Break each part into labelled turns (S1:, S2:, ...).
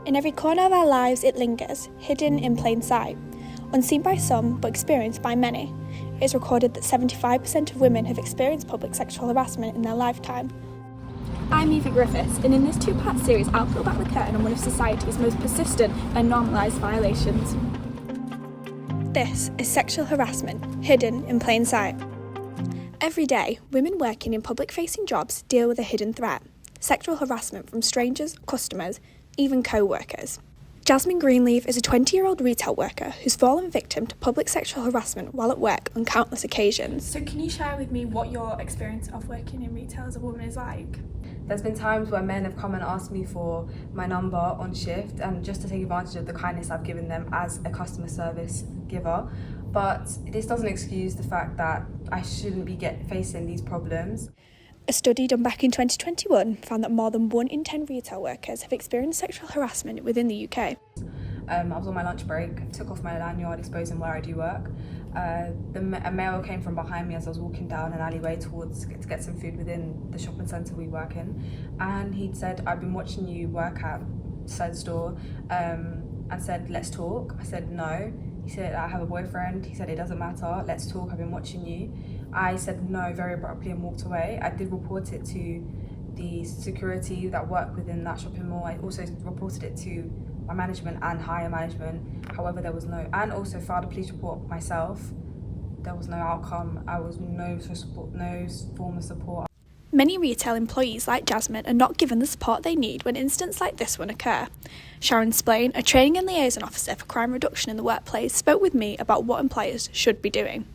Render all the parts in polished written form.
S1: In every corner of our lives it lingers, hidden in plain sight. Unseen by some, but experienced by many. It is recorded that 75% of women have experienced public sexual harassment in their lifetime. I'm Eva Griffiths, and in this two-part series I'll peel back the curtain on one of society's most persistent and normalised violations. This is sexual harassment, hidden in plain sight. Every day, women working in public-facing jobs deal with a hidden threat. Sexual harassment from strangers, customers, even co-workers. Jasmine Greenleaf is a 20-year-old retail worker who's fallen victim to public sexual harassment while at work on countless occasions. So can you share with me what your experience of working in retail as a woman is like?
S2: There's been times where men have come and asked me for my number on shift, and just to take advantage of the kindness I've given them as a customer service giver. But this doesn't excuse the fact that I shouldn't be facing these problems.
S1: A study done back in 2021 found that more than 1 in 10 retail workers have experienced sexual harassment within the UK.
S2: I was on my lunch break, took off my lanyard exposing where I do work. A male came from behind me as I was walking down an alleyway to get some food within the shopping centre we work in, and he'd said, "I've been watching you work at said store," and said, "Let's talk." I said, "No." He said, "I have a boyfriend." He said, "It doesn't matter, let's talk, I've been watching you." I said no very abruptly and walked away. I did report it to the security that work within that shopping mall. I also reported it to my management and higher management. However, there was no, and also filed a police report myself. There was no outcome. I was no form of support.
S1: Many retail employees like Jasmine are not given the support they need when incidents like this one occur. Sharon Splain, a training and liaison officer for crime reduction in the workplace, spoke with me about what employers should be doing.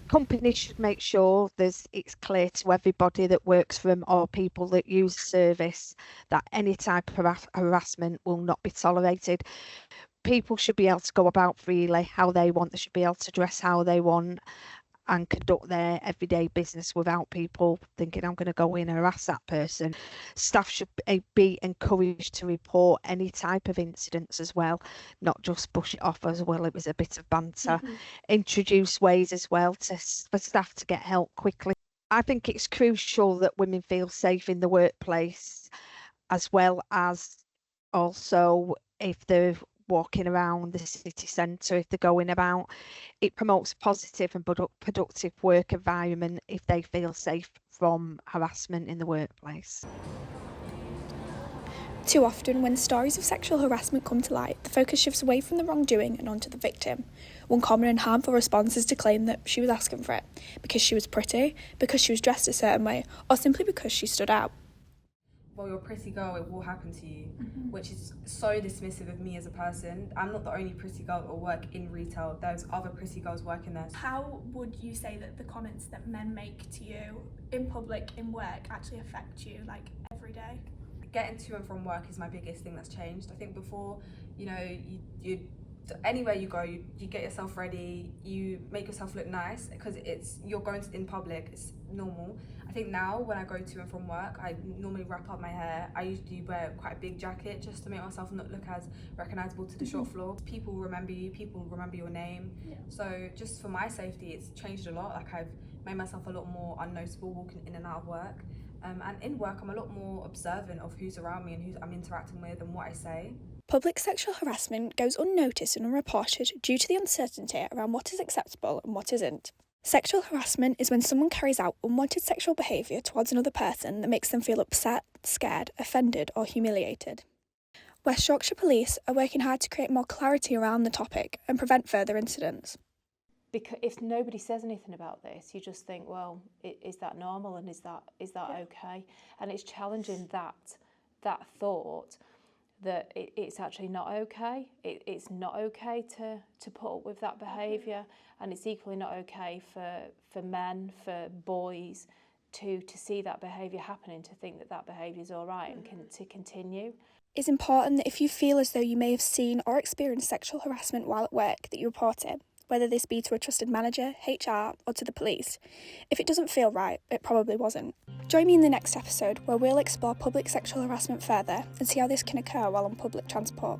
S3: Companies should make sure it's clear to everybody that works for them or people that use the service that any type of harassment will not be tolerated. People should be able to go about freely how they want. They should be able to dress how they want and conduct their everyday business without people thinking, I'm going to go in and harass that person. Staff should be encouraged to report any type of incidents as well, not just brush it off as well. It was a bit of banter. Introduce ways as well for staff to get help quickly. I think it's crucial that women feel safe in the workplace, as well as also if they're walking around the city centre, if they're going about. It promotes a positive and productive work environment if they feel safe from harassment in the workplace.
S1: Too often, when stories of sexual harassment come to light, the focus shifts away from the wrongdoing and onto the victim. One common and harmful response is to claim that she was asking for it because she was pretty, because she was dressed a certain way, or simply because she stood out.
S2: Well, you're a pretty girl, it will happen to you, which is so dismissive of me as a person. I'm not the only pretty girl that will work in retail. There's other pretty girls working there.
S1: How would you say that the comments that men make to you in public, in work, actually affect you, like, every day?
S2: Getting to and from work is my biggest thing that's changed. I think before, you anywhere you go, you get yourself ready, you make yourself look nice because you're going in public, it's normal. I think now when I go to and from work, I normally wrap up my hair. I usually wear quite a big jacket just to make myself not look as recognisable to the shop floor. People remember you, people remember your name. So just for my safety, it's changed a lot. Like, I've made myself a lot more unnoticeable walking in and out of work. And in work, I'm a lot more observant of who's around me and who I'm interacting with and what I say.
S1: Public sexual harassment goes unnoticed and unreported due to the uncertainty around what is acceptable and what isn't. Sexual harassment is when someone carries out unwanted sexual behaviour towards another person that makes them feel upset, scared, offended or humiliated. West Yorkshire Police are working hard to create more clarity around the topic and prevent further incidents.
S4: Because if nobody says anything about this, you just think, well, is that normal and is that okay? And it's challenging that thought that it's actually not okay. It's not okay to put up with that behaviour, and it's equally not okay for men, for boys to see that behaviour happening, to think that behaviour is all right and to continue.
S1: It's important that if you feel as though you may have seen or experienced sexual harassment while at work, that you report it, whether this be to a trusted manager, HR or to the police. If it doesn't feel right, it probably wasn't. Join me in the next episode where we'll explore public sexual harassment further and see how this can occur while on public transport.